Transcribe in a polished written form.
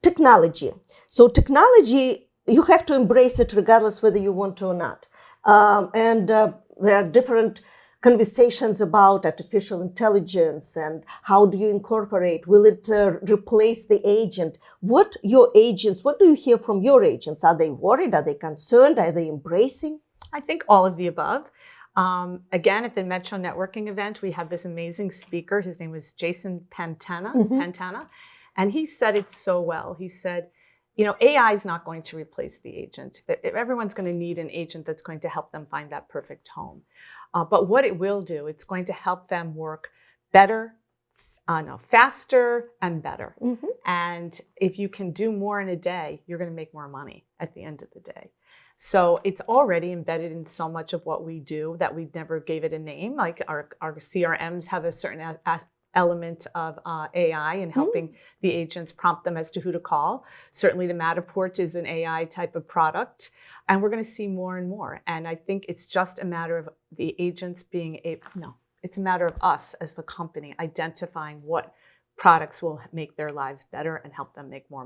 technology. So technology, you have to embrace it regardless whether you want to or not. There are different conversations about artificial intelligence and how do you incorporate, will it replace the agent? What do you hear from your agents? Are they worried? Are they concerned? Are they embracing? I think all of the above. Again, at the Metro Networking event, we have this amazing speaker. His name was Jason Pantana, and he said it so well. He said, AI is not going to replace the agent. Everyone's going to need an agent that's going to help them find that perfect home. But what it will do, it's going to help them work better, faster and better. And if you can do more in a day, you're going to make more money at the end of the day. So it's already embedded in so much of what we do that we never gave it a name. Like our CRMs have a certain element of AI in helping the agents prompt them as to who to call. Certainly the Matterport is an AI type of product, and we're going to see more and more. And I think it's just a matter of the agents it's a matter of us as the company identifying what products will make their lives better and help them make more money.